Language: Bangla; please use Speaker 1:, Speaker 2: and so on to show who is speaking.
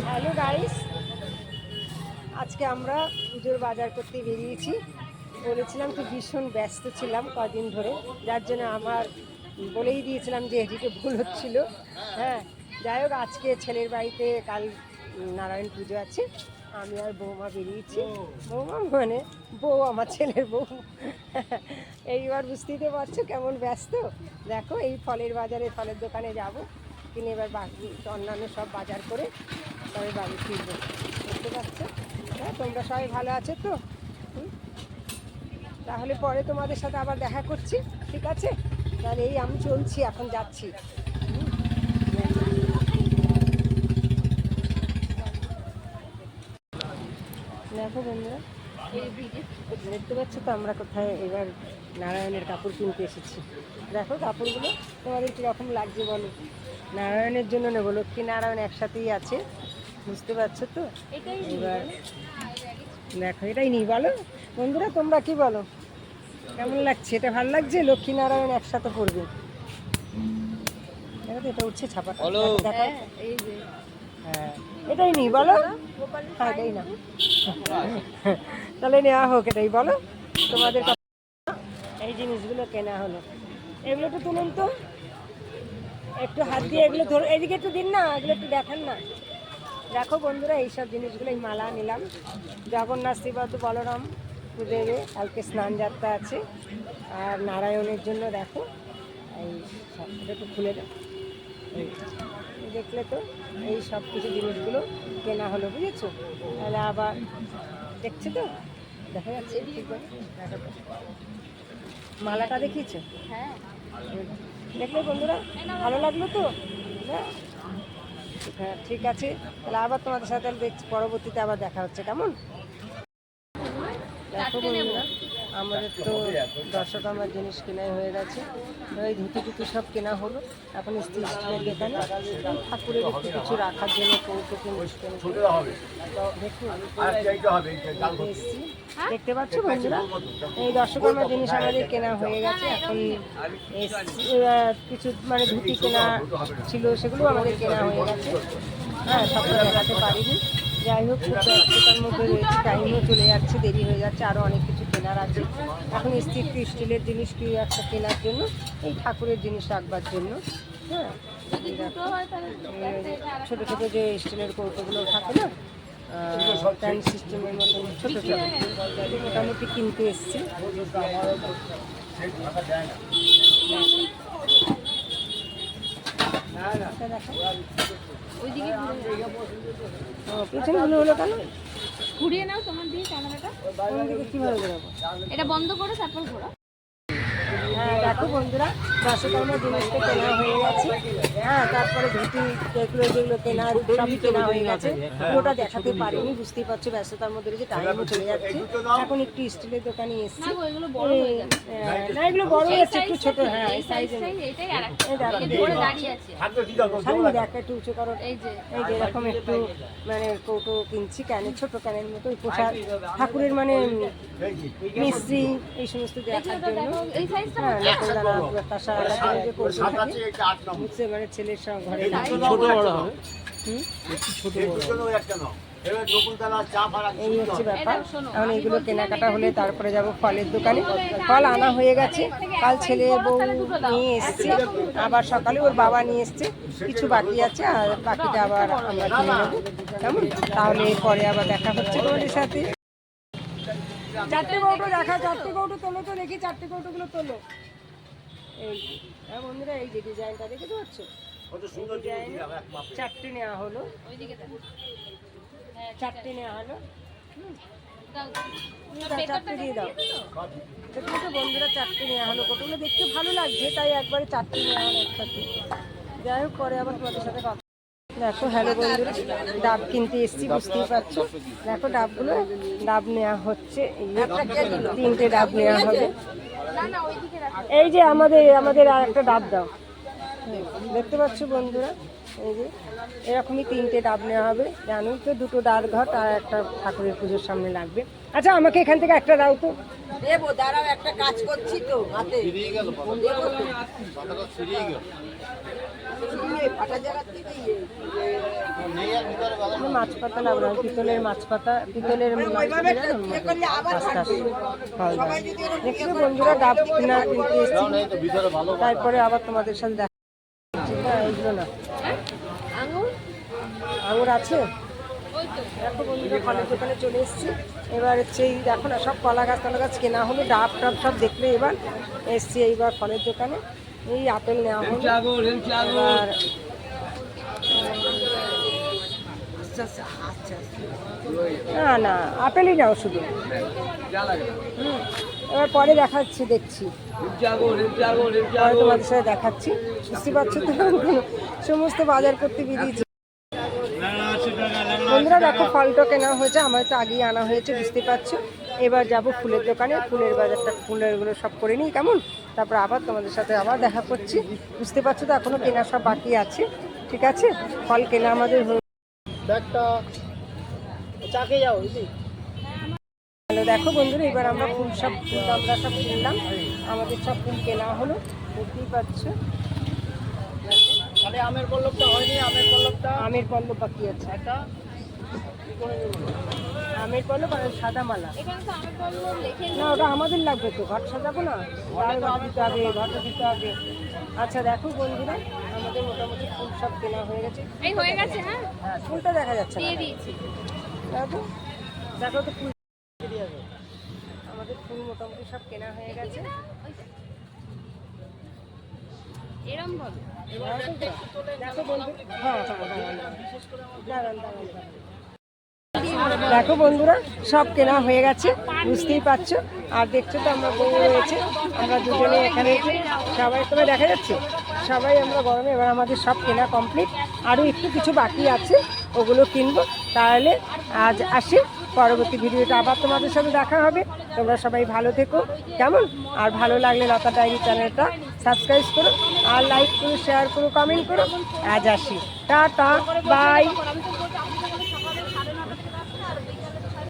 Speaker 1: হ্যালো গাইস, আজকে আমরা পুজোর বাজার করতে বেরিয়েছি। বলেছিলাম তো ভীষণ ব্যস্ত ছিলাম কদিন ধরে, যার জন্য আমার বলেই দিয়েছিলাম যে এদিকে ভুল হচ্ছিল। হ্যাঁ, যাই হোক, আজকে ছেলের বাড়িতে কাল নারায়ণ পুজো আছে। আমি আর বৌমা বেরিয়েছি। বৌমা মানে বউ, আমার ছেলের বউ। এইবার বুঝতেই তো পারছো কেমন ব্যস্ত। দেখো, এই ফলের বাজারে, ফলের দোকানে যাব, কিনে এবার বাকি অন্যান্য সব বাজার করে তবে বাড়ি ফিরবো। বুঝতে পারছো? হ্যাঁ, তোমরা সবাই ভালো আছো তো? তাহলে পরে তোমাদের সাথে আবার দেখা করছি, ঠিক আছে? তাহলে এই আমি চলছি, এখন যাচ্ছি। দেখো বন্ধুরা, দেখতে পাচ্ছ তো আমরা কোথায় এবার নারায়ণের কাপড় কিনতে এসেছি। দেখো কাপড়গুলো তোমাদের কীরকম লাগছে বলো। নারায়ণের জন্য নেবো, লক্ষ্মী নারায়ণ একসাথেই আছে, বুঝতে পারছো তো? এবার দেখো, এটাই নিই বলো বন্ধুরা, তোমরা কি বলো, কেমন লাগছে? এটা ভালো লাগছে, লক্ষ্মী নারায়ণ একসাথে পড়বে। দেখো তো, এটা উঠছে ছাপাটা। হ্যাঁ, এটাই নিই বলো। হ্যাঁ, এটাই না, তাহলে নেওয়া হোক, এটাই বলো তোমাদের। এই জিনিসগুলো কেনা হলো, এগুলো একটু তুলুন তো, একটু হাত দিয়ে এগুলো ধরো, এদিকে একটু দিন না, এগুলো একটু দেখান না। দেখো বন্ধুরা, এইসব জিনিসগুলো, এই মালা নিলাম। জগন্নাথ, শ্রীবদ্ধ, বলরাম দেবে, কালকে স্নান যাত্রা আছে। আর নারায়ণের জন্য দেখো এই সবটা একটু খুলে দাও। এই দেখলে তো, এই সব কিছু জিনিসগুলো কেনা হলো, বুঝেছো? তাহলে আবার দেখছো তো, দেখা যাচ্ছে ঠিক আছে? মালাটা দেখিয়েছো? হ্যাঁ, দেখলে বন্ধুরা, ভালো লাগলো তো? হ্যাঁ, ঠিক আছে, তাহলে আবার তোমাদের সাথে দেখছি, পরবর্তীতে আবার দেখা হচ্ছে, কেমন? দেখো বন্ধুরা, আমাদের তো দর্শকর্মার জিনিস কেনাই হয়ে গেছে। ওই ধুতি টুতি সব কেনা হলো। এখন স্টিলের দোকানে ঠাকুরের একটু কিছু রাখার জন্য কৌটো এসছি। দেখতে পাচ্ছ বন্ধুরা, এই দর্শকর্মার জিনিস আমাদের কেনা হয়ে গেছে। এখন কিছু মানে ধুতি কেনা ছিল, সেগুলো আমাদের কেনা হয়ে গেছে। হ্যাঁ, সবটা দেখাতে পারিনি। যাই হোক, খুব ব্যস্ততার মধ্যে রয়েছে, টাইমও চলে যাচ্ছে, দেরি হয়ে যাচ্ছে, আরও অনেক কিছু কেনার আছে। এখন স্টিলের জিনিস কি একটা কেনার জন্য, এই ঠাকুরের জিনিস রাখবার জন্য। হ্যাঁ, ছোটো ছোটো যে স্টিলের কৌটোগুলো থাকে না, প্যান্ট সিস্টেমের মতন ছোটো ছোটো, মোটামুটি কিনতে এসছি। পিছনগুলো হলো কেন?
Speaker 2: ঘুরিয়ে নাও তোমার দিয়ে ক্যামেরাটা।
Speaker 1: কিভাবে ঘোরাবো?
Speaker 2: এটা বন্ধ করো, তারপর ঘোরো।
Speaker 1: হ্যাঁ, দেখো বন্ধুরা, দর্শকর্মার জিনিসটা কেনা হয়ে গেছে। হ্যাঁ, তারপরে ধুতি যেগুলো যেগুলো কেনা, সবই কেনা হয়ে গেছে। পুরোটা দেখাতে পারিনি, বুঝতেই পারছো, ব্যস্ততার মধ্যে রয়েছে, টাইমও চলে যাচ্ছে। এখন একটু স্টিলের দোকানে এসেছি। না, এগুলো বড় হয়ে যাচ্ছে, একটু ছোট। হ্যাঁ, এই সাইজে দেখা একটু উঁচু করো। এই যে এরকম একটু মানে কৌটো কিনছি, ক্যানের, ছোট ক্যানের মতো, পোশাক ঠাকুরের মানে মিস্ত্রি এই সমস্ত দেখার জন্য। মানে ছেলের সঙ্গে ঘরে এই হচ্ছে ব্যাপার। এখন এইগুলো কেনাকাটা হলে তারপরে যাব ফলের দোকানে। ফল আনা হয়ে গেছে, কাল ছেলে বউ নিয়ে এসছে, আবার সকালে ওর বাবা নিয়ে এসছে। কিছু বাকি আছে, আর বাকিটা আবার আমরা কিনে নেবো, কেমন? তাহলে পরে আবার দেখা হচ্ছে তোমাদের সাথে। চারটে কৌটো দেখা, চারটে কৌটো তোলো তো দেখি, চারটে কৌটোগুলো তোলো। এই বন্ধুরা, এই যে ডিজাইনটা দেখতে পাচ্ছ, চারটে নেওয়া হলো, চারটে নেওয়া হলো। চারটে দিয়ে দাও, দেখো তো বন্ধুরা, চারটে নেওয়া হলো। কতগুলো দেখতে ভালো লাগছে, তাই একবারে চারটে নেওয়া হলো একসাথে। যাই হোক, পরে আবার তোমাদের সাথে কথা। দেখো, হ্যালো বন্ধুরা, ডাব কিনতে এসছি, বুঝতেই পারছো। দেখো ডাবগুলো, ডাব নেওয়া হচ্ছে, তিনটে ডাব নেওয়া হবে। এই যে আমাদের আর একটা ডাব দাও। দেখতে পাচ্ছ বন্ধুরা, এই যে এরকমই তিনটে ডাব নেওয়া হবে। জানোই তো, দুটো ডাল ঘট আর একটা ঠাকুরের পুজোর সামনে লাগবে। আচ্ছা, আমাকে এখান থেকে একটা দাও তো। দেবো, দাঁড়াও, একটা কাজ করছি তো হাতে। ফাটা জায়গা থেকে মাছ পাতা লাগবে না, পিতলের মাছ পাতা, পিতলের আস্তে আস্তে ফল দেয়। দেখছো বন্ধুরা, ডাব কিনা কিনতে এসেছি, তারপরে আবার তোমাদের সাথে দেখা এইগুলো না। আঙুর আছে, দেখো বন্ধুরা ফলের দোকানে চলে এসেছি। এবার হচ্ছে এই দেখো না, সব কলা গাছ টলা গাছ কেনা হলো, ডাব টাব সব দেখলে এবার এসছি এইবার ফলের দোকানে। এই আপেল নেওয়া হলো, এবার না না আপেলই নাও শুধু। এবার পরে দেখাচ্ছি, দেখছি পরে তোমাদের সাথে দেখাচ্ছি। বুঝতে পারছো তো, সমস্ত বাজার করতে বেরিয়েছি বন্ধুরা। দেখো ফলটা কেনা হয়েছে, আমার তো আগেই আনা হয়েছে, বুঝতে পারছো। এবার যাব ফুলের দোকানে, ফুলের বাজারটা, ফুলেরগুলো সব করে নিই কেমন, তারপর আবার তোমাদের সাথে আবার দেখা করছি। বুঝতে পারছো তো, এখনও কেনা সব বাকি আছে। ঠিক আছে, ফল কেনা আমাদের হলো। দেখো বন্ধুরা, এবার আমরা ফুল সব কিনলাম, আমাদের সব ফুল কেনা হলো, বুঝতেই পারছো। আমের পল্লবটা হয়নি, আমের পল্লব বাকি আছে, আমের পল্লব আর সাদা মালা। না ওটা আমাদের লাগবে তো, ঘর সাজাবো না, দিতে হবে, ঘরটা দিতে হবে। আচ্ছা দেখো বন্ধুরা, আমাদের মোটামুটি ফুল সব কেনা হয়ে গেছে। হ্যাঁ ফুলটা দেখা যাচ্ছে না, দেখো দেখো তো ফুল, আমাদের ফুল মোটামুটি সব কেনা হয়ে গেছে। দেখো বন্ধু, দেখো বন্ধুরা, সব কেনা হয়ে গেছে, বুঝতেই পারছো। আর দেখছো তো আমরা বউ রয়েছে, আমরা দুজনে এখানে সবাই, তোমায় দেখা যাচ্ছে, সবাই আমরা গরমে। এবার আমাদের সব কেনা কমপ্লিট, আরও একটু কিছু বাকি আছে, ওগুলো কিনবো। তাহলে আজ আসি, পরবর্তী ভিডিওটা আবার তোমাদের সাথে দেখা হবে। তোমরা সবাই ভালো থেকো কেমন, আর ভালো লাগলে লতা ডায়েরি চ্যানেলটা সাবস্ক্রাইব করো, আর লাইক করো, শেয়ার করো, কমেন্ট করো। আজ আসি, টাটা, বাই।